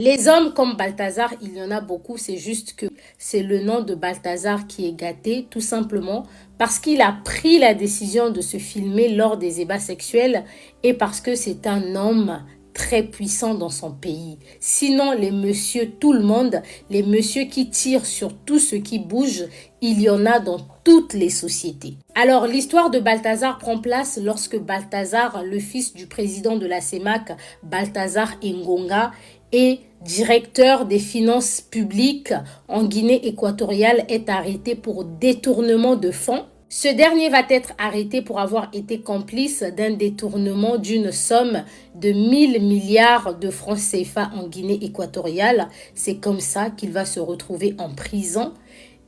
Les hommes comme Balthazar, il y en a beaucoup, c'est juste que c'est le nom de Balthazar qui est gâté, tout simplement parce qu'il a pris la décision de se filmer lors des ébats sexuels et parce que c'est un homme très puissant dans son pays. Sinon, les messieurs, tout le monde, les messieurs qui tirent sur tout ce qui bouge, il y en a dans toutes les sociétés. Alors, l'histoire de Balthazar prend place lorsque Balthazar, le fils du président de la CEMAC, Balthazar Engonga, et directeur des finances publiques en Guinée équatoriale, est arrêté pour détournement de fonds. Ce dernier va être arrêté pour avoir été complice d'un détournement d'une somme de 1000 milliards de francs CFA en Guinée équatoriale. C'est comme ça qu'il va se retrouver en prison.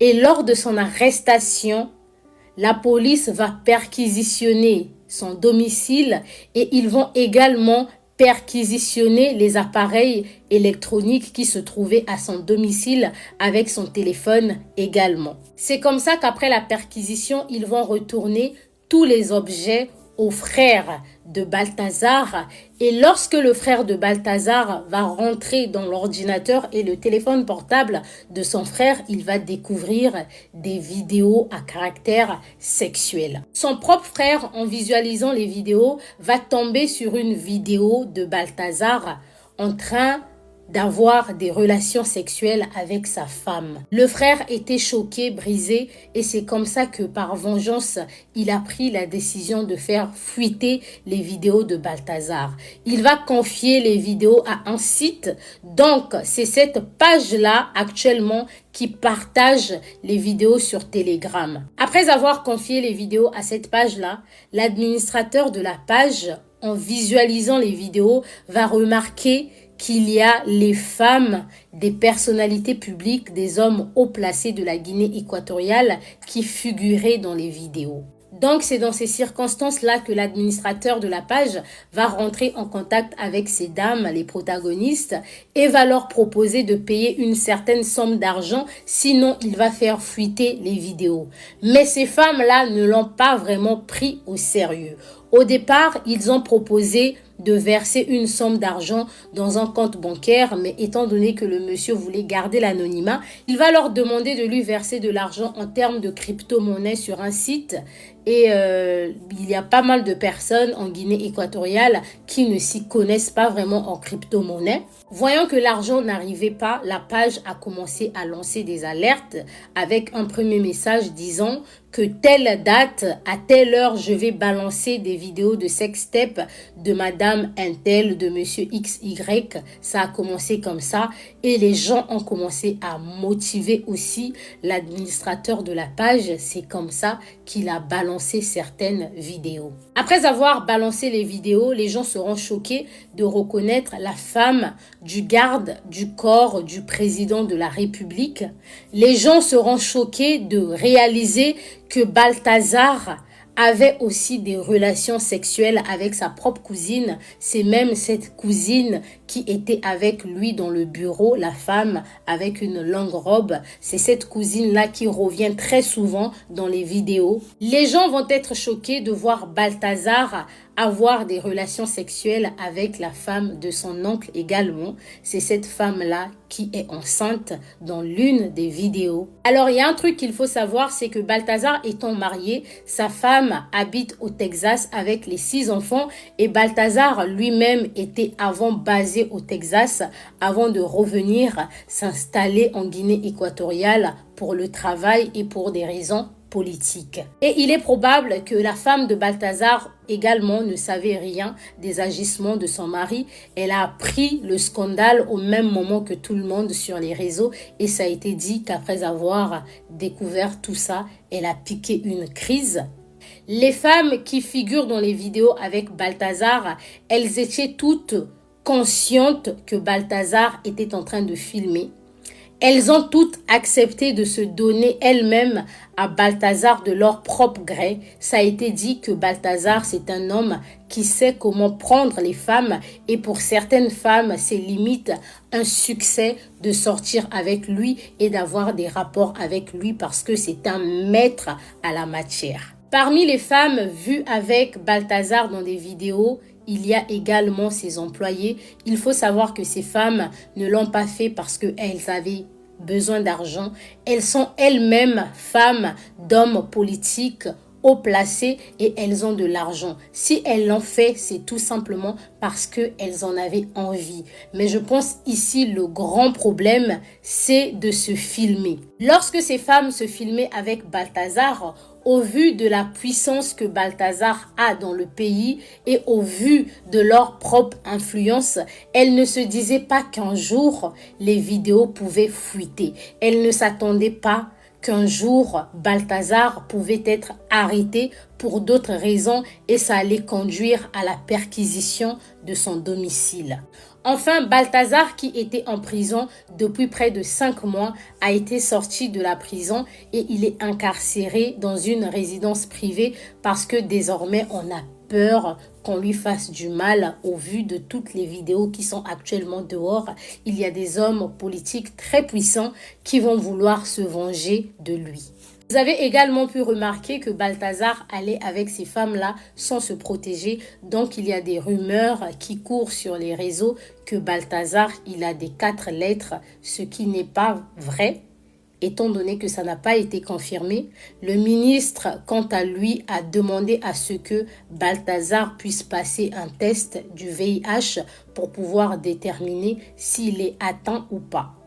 Et lors de son arrestation, la police va perquisitionner son domicile et ils vont également perquisitionner les appareils électroniques qui se trouvaient à son domicile avec son téléphone également. C'est comme ça qu'après la perquisition, ils vont retourner tous les objets au frère de Balthazar et lorsque le frère de Balthazar va rentrer dans l'ordinateur et le téléphone portable de son frère, il va découvrir des vidéos à caractère sexuel. Son propre frère, en visualisant les vidéos, va tomber sur une vidéo de Balthazar en train d'avoir des relations sexuelles avec sa femme. Le frère était choqué, brisé, et c'est comme ça que par vengeance, il a pris la décision de faire fuiter les vidéos de Balthazar. Il va confier les vidéos à un site, donc c'est cette page-là actuellement qui partage les vidéos sur Telegram. Après avoir confié les vidéos à cette page-là, l'administrateur de la page, en visualisant les vidéos, va remarquer qu'il y a les femmes des personnalités publiques, des hommes haut placés de la Guinée équatoriale qui figuraient dans les vidéos. Donc, c'est dans ces circonstances-là que l'administrateur de la page va rentrer en contact avec ces dames, les protagonistes, et va leur proposer de payer une certaine somme d'argent, sinon il va faire fuiter les vidéos. Mais ces femmes-là ne l'ont pas vraiment pris au sérieux. Au départ, ils ont proposé de verser une somme d'argent dans un compte bancaire, mais étant donné que le monsieur voulait garder l'anonymat, il va leur demander de lui verser de l'argent en termes de crypto-monnaie sur un site. Et il y a pas mal de personnes en Guinée équatoriale qui ne s'y connaissent pas vraiment en crypto-monnaie. Voyant que l'argent n'arrivait pas, la page a commencé à lancer des alertes avec un premier message disant que telle date, à telle heure, je vais balancer des vidéos de sextape de madame Intel, de monsieur XY. Ça a commencé comme ça et les gens ont commencé à motiver aussi l'administrateur de la page. C'est comme ça qu'il a balancé certaines vidéos. Après avoir balancé les vidéos, les gens seront choqués de reconnaître la femme du garde du corps du président de la République. Les gens seront choqués de réaliser que Balthazar avait aussi des relations sexuelles avec sa propre cousine. C'est même cette cousine qui était avec lui dans le bureau, la femme avec une longue robe. C'est cette cousine-là qui revient très souvent dans les vidéos. Les gens vont être choqués de voir Balthazar avoir des relations sexuelles avec la femme de son oncle également. C'est cette femme-là qui est enceinte dans l'une des vidéos. Alors, il y a un truc qu'il faut savoir, c'est que Balthazar étant marié, sa femme habite au Texas avec les 6 enfants et Balthazar lui-même était avant basé au Texas avant de revenir s'installer en Guinée équatoriale pour le travail et pour des raisons politique. Et il est probable que la femme de Balthazar également ne savait rien des agissements de son mari. Elle a appris le scandale au même moment que tout le monde sur les réseaux et ça a été dit qu'après avoir découvert tout ça, elle a piqué une crise. Les femmes qui figurent dans les vidéos avec Balthazar, elles étaient toutes conscientes que Balthazar était en train de filmer. Elles ont toutes accepté de se donner elles-mêmes à Balthazar de leur propre gré. Ça a été dit que Balthazar, c'est un homme qui sait comment prendre les femmes et pour certaines femmes, c'est limite un succès de sortir avec lui et d'avoir des rapports avec lui parce que c'est un maître à la matière. Parmi les femmes vues avec Balthazar dans des vidéos, il y a également ses employés. Il faut savoir que ces femmes ne l'ont pas fait parce qu'elles avaient besoin d'argent. Elles sont elles-mêmes femmes d'hommes politiques haut placés et elles ont de l'argent. Si elles l'ont fait, c'est tout simplement parce qu'elles en avaient envie. Mais je pense ici le grand problème, c'est de se filmer. Lorsque ces femmes se filmaient avec Balthazar, au vu de la puissance que Balthazar a dans le pays et au vu de leur propre influence, elles ne se disaient pas qu'un jour les vidéos pouvaient fuiter. Elles ne s'attendaient pas qu'un jour Balthazar pouvait être arrêté pour d'autres raisons et ça allait conduire à la perquisition de son domicile. Enfin, Balthazar, qui était en prison depuis près de 5 mois, a été sorti de la prison et il est incarcéré dans une résidence privée parce que désormais on a peur qu'on lui fasse du mal au vu de toutes les vidéos qui sont actuellement dehors. Il y a des hommes politiques très puissants qui vont vouloir se venger de lui. Vous avez également pu remarquer que Balthazar allait avec ces femmes-là sans se protéger. Donc, il y a des rumeurs qui courent sur les réseaux que Balthazar, il a des 4 lettres, ce qui n'est pas vrai. Étant donné que ça n'a pas été confirmé, le ministre, quant à lui, a demandé à ce que Balthazar puisse passer un test du VIH pour pouvoir déterminer s'il est atteint ou pas.